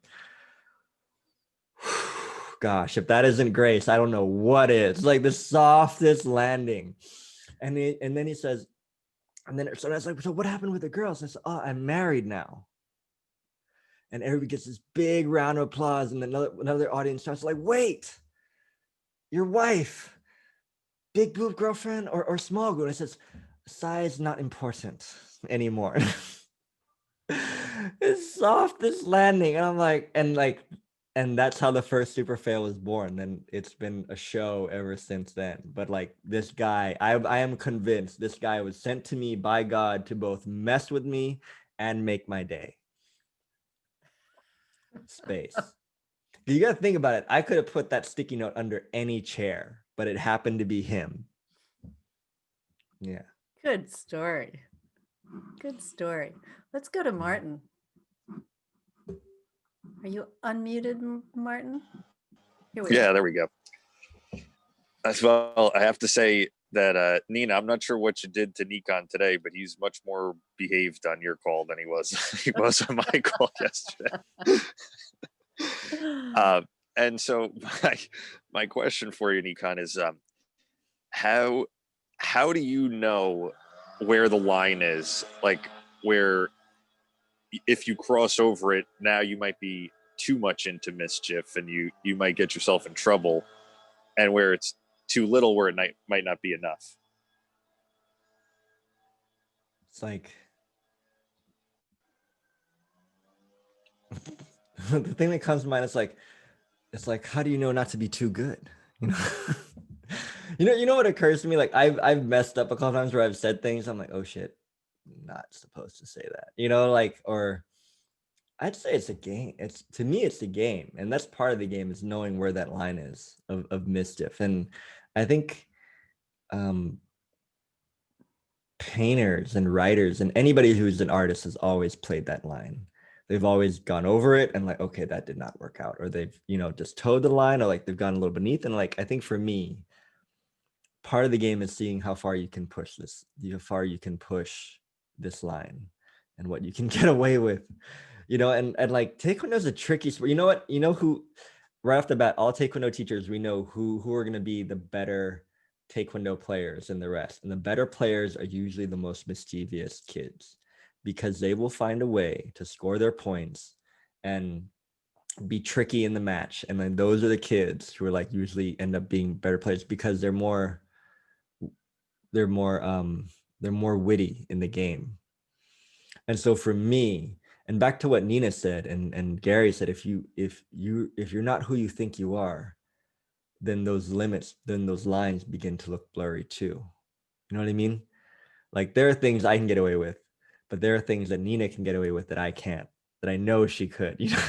gosh, if that isn't grace, I don't know what is. Like the softest landing. And then he says, and then so I was like, so what happened with the girls? I said, oh, I'm married now. And everybody gets this big round of applause, and then another audience starts like, wait, your wife, big boob girlfriend or small boob? And it says, size not important anymore. It's softest landing. And I'm like, and that's how the first super fail was born. And it's been a show ever since then. But like this guy, I am convinced this guy was sent to me by God to both mess with me and make my day. Space. You got to think about it. I could have put that sticky note under any chair, but it happened to be him. Yeah. Good story. Good story. Let's go to Martin. Are you unmuted, Martin? Here we Yeah, go. there we go. Well, I have to say that Nina, I'm not sure what you did to Nikon today, but he's much more behaved on your call than he was on my call yesterday. And so my question for you, Nikon, is how do you know where the line is? Like, where if you cross over it, now you might be too much into mischief and you might get yourself in trouble, and where it's too little, where it might not be enough. It's like the thing that comes to mind is like, it's like, how do you know not to be too good? You know, you know what occurs to me? Like I've messed up a couple times where I've said things. I'm like, oh shit, not supposed to say that. You know, like, or I'd say it's a game. It's, to me, it's the game, and that's part of the game, is knowing where that line is of mischief. And I think um, painters and writers and anybody who's an artist has always played that line. They've always gone over it and like, okay, that did not work out, or they've, you know, just towed the line, or like they've gone a little beneath. And like, I think for me, part of the game is seeing how far you can push this, how far you can push this line, and what you can get away with, you know. And like taekwondo is a tricky sport. You know what? You know who, right off the bat, all taekwondo teachers, we know who are going to be the better taekwondo players than the rest. And the better players are usually the most mischievous kids, because they will find a way to score their points and be tricky in the match. And then those are the kids who are like usually end up being better players, because they're more they're more witty in the game. And so for me, and back to what Nina said and Gary said, if you're not who you think you are, then those lines begin to look blurry too. You know what I mean? Like there are things I can get away with, but there are things that Nina can get away with that I can't, that I know she could, you know,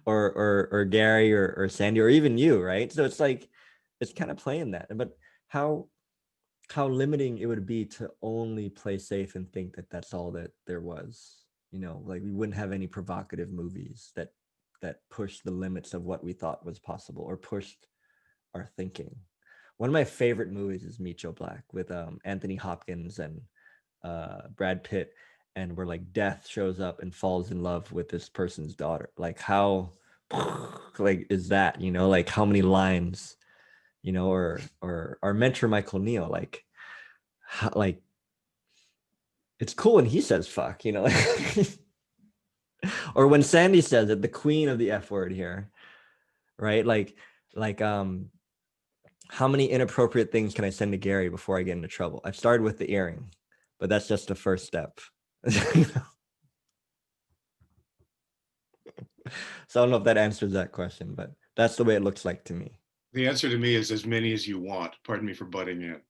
or Gary or Sandy, or even you, right? So it's like, it's kind of playing that. But how limiting it would be to only play safe and think that that's all that there was. You know, like we wouldn't have any provocative movies that pushed the limits of what we thought was possible, or pushed our thinking. One of my favorite movies is Meet Joe Black, with Anthony Hopkins and Brad Pitt, and where like death shows up and falls in love with this person's daughter. Like how like is that, you know, like how many lines, you know, or our mentor Michael Neal, like how, like it's cool when he says fuck, you know, or when Sandy says it, the queen of the F word here, right? Like how many inappropriate things can I send to Gary before I get into trouble? I've started with the earring, but that's just the first step. You know? So I don't know if that answers that question, but that's the way it looks like to me. The answer to me is as many as you want. Pardon me for butting in.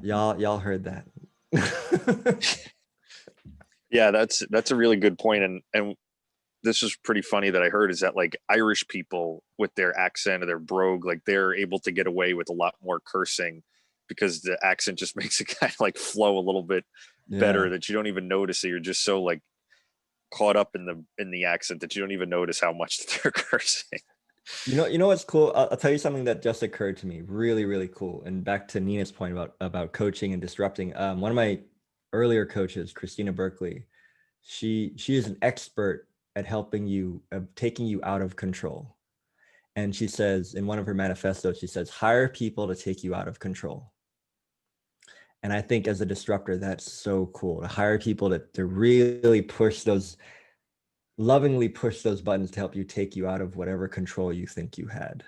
Y'all heard that. Yeah, that's a really good point. And this is pretty funny that I heard, is that like Irish people with their accent or their brogue, like they're able to get away with a lot more cursing, because the accent just makes it kind of like flow a little bit better, Yeah. that you don't even notice it. You're just so like caught up in the accent that you don't even notice how much they're cursing. You know what's cool? I'll tell you something that just occurred to me. Really, really cool. And back to Nina's point about coaching and disrupting. One of my earlier coaches, Christina Berkeley, she is an expert at helping you, taking you out of control. And she says in one of her manifestos, she says, hire people to take you out of control. And I think as a disruptor, that's so cool, to hire people to really lovingly push those buttons to help you, take you out of whatever control you think you had.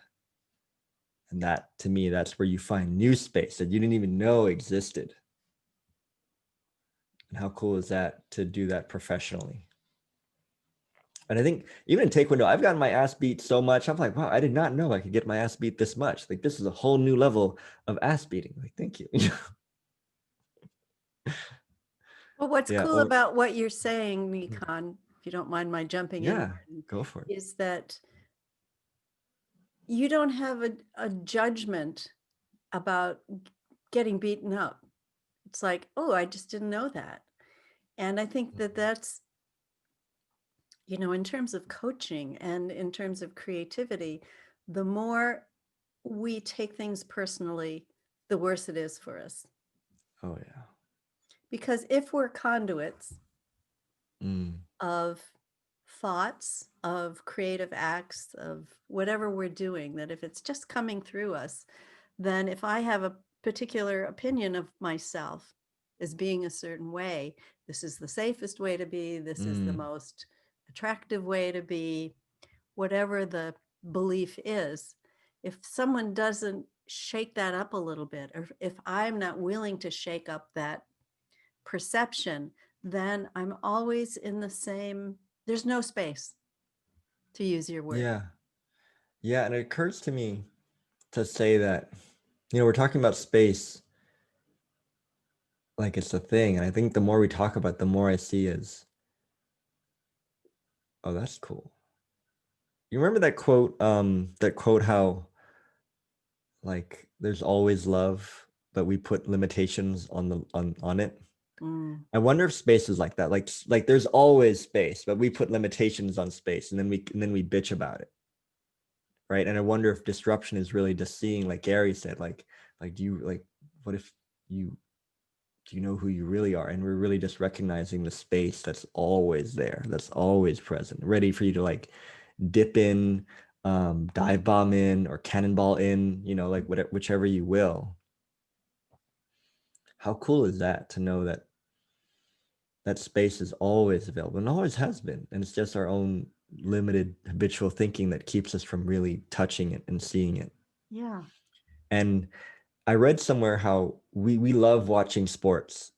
And that, to me, that's where you find new space that you didn't even know existed. And how cool is that to do that professionally? And I think even in Taekwondo, I've gotten my ass beat so much. I'm like, wow, I did not know I could get my ass beat this much. Like, this is a whole new level of ass beating. Like, thank you. Well, what's Yeah. cool Or, about what you're saying, Nikon, if you don't mind my jumping in, yeah, go for it. is that you don't have a judgment about getting beaten up. It's like, oh, I just didn't know that. And I think that that's, you know, in terms of coaching and in terms of creativity, the more we take things personally, the worse it is for us. Oh, yeah. Because if we're conduits Mm. of thoughts of creative acts of whatever we're doing, that if it's just coming through us, then if I have a particular opinion of myself as being a certain way, this is the safest way to be, this is the most attractive way to be, whatever the belief is, if someone doesn't shake that up a little bit, or if I'm not willing to shake up that perception, then I'm always in the same, there's no space, to use your word. Yeah. Yeah. And it occurs to me to say that, we're talking about space like it's a thing. And I think the more we talk about it, the more I see is, oh, that's cool. You remember that quote how like there's always love, but we put limitations on it. Mm, I wonder if space is like that. Like there's always space, but we put limitations on space and then we bitch about it. Right. And I wonder if disruption is really just seeing, like Gary said, like do you like what if you do you know who you really are? And we're really just recognizing the space that's always there, that's always present, ready for you to like dip in, dive bomb in, or cannonball in, like whatever, whichever you will. How cool is that to know that that space is always available and always has been, and it's just our own limited habitual thinking that keeps us from really touching it and seeing it. yeah. And I read somewhere how we love watching sports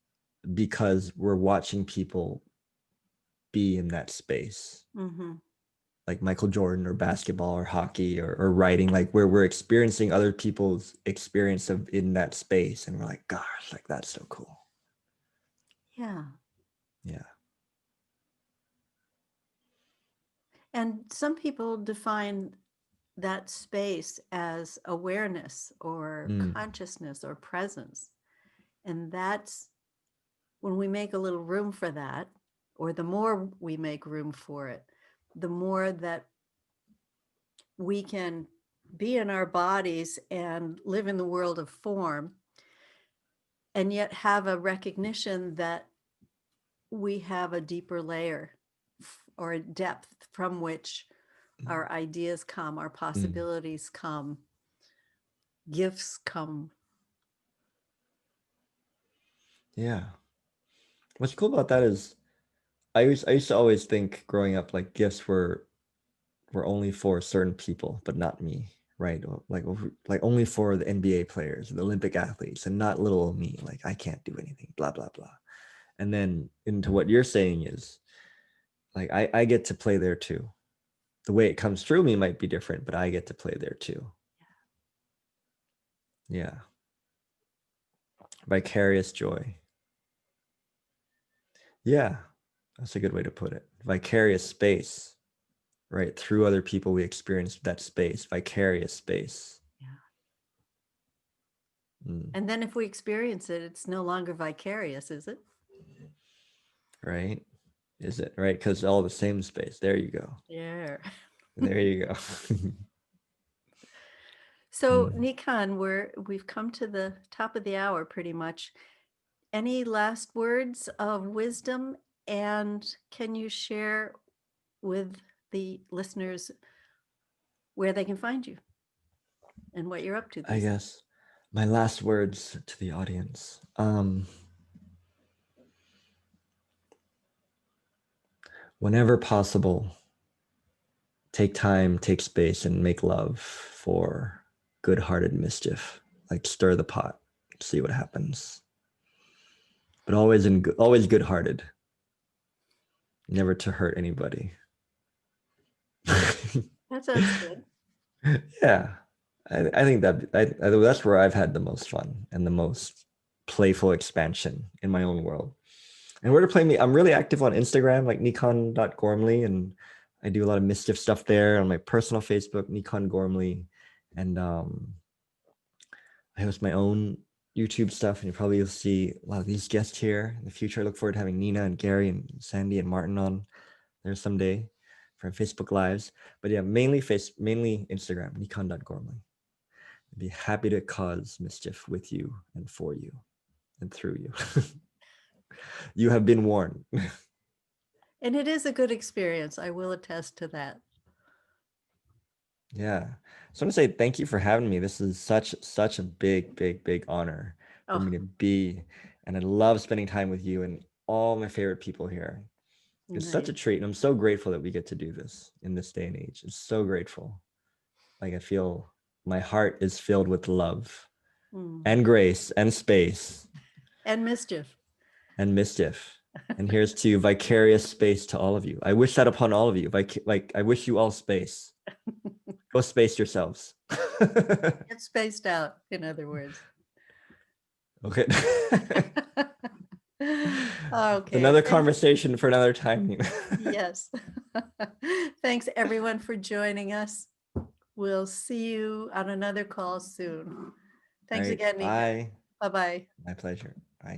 because we're watching people be in that space, Mm-hmm. like Michael Jordan or basketball or hockey or writing, like where we're experiencing other people's experience of in that space, and we're like, gosh, like that's so cool. Yeah. Yeah. And some people define that space as awareness or consciousness or presence. And that's when we make a little room for that, or the more we make room for it, the more that we can be in our bodies and live in the world of form, and yet have a recognition that we have a deeper layer or a depth from which our ideas come, our possibilities come, gifts come. Yeah. What's cool about that is I used to always think growing up like gifts were only for certain people, but not me, right? Like only for the NBA players, the Olympic athletes, and not little old me. Like I can't do anything, blah blah blah. And then into what you're saying is like I get to play there too. The way it comes through me might be different, but I get to play there too. Yeah. Vicarious joy. Yeah, that's a good way to put it. Vicarious space, right? Through other people, we experience that space, vicarious space. And then if we experience it, it's no longer vicarious, is it? Right? Is it right? Because all the same space. There you go. Yeah. There you go. So Nikan, we've come to the top of the hour pretty much. Any last words of wisdom? And can you share with the listeners where they can find you and what you're up to I these days? guess my last words to the audience. Whenever possible, take time, take space, and make love for good-hearted mischief. Like stir the pot, see what happens. But always good-hearted. Never to hurt anybody. That sounds good. Yeah, I think that's where I've had the most fun and the most playful expansion in my own world. And where to play me, I'm really active on Instagram, like nikon.gormley, and I do a lot of mischief stuff there. On my personal Facebook, Nikon Gormley, and I host my own YouTube stuff, and you probably will see a lot of these guests here in the future. I look forward to having Nina and Gary and Sandy and Martin on there someday for Facebook Lives. But yeah, mainly Instagram, nikon.gormley. I'd be happy to cause mischief with you and for you and through you. You have been warned. And it is a good experience. I will attest to that. Yeah. So I want to say thank you for having me. This is such a big honor for Oh, me to be. And I love spending time with you and all my favorite people here. It's such a nice. treat. And I'm so grateful that we get to do this in this day and age. It's so grateful. Like I feel my heart is filled with love Mm. and grace and space And mischief. and mischief. And here's to vicarious space to all of you. I wish that upon all of you. Like I wish you all space. Go space yourselves. Get spaced out, in other words. Okay. Okay. Another Thanks. conversation for another time. Yes. Thanks everyone for joining us. We'll see you on another call soon. All Thanks right. again, Nika. Bye. Bye-bye. My pleasure. Bye.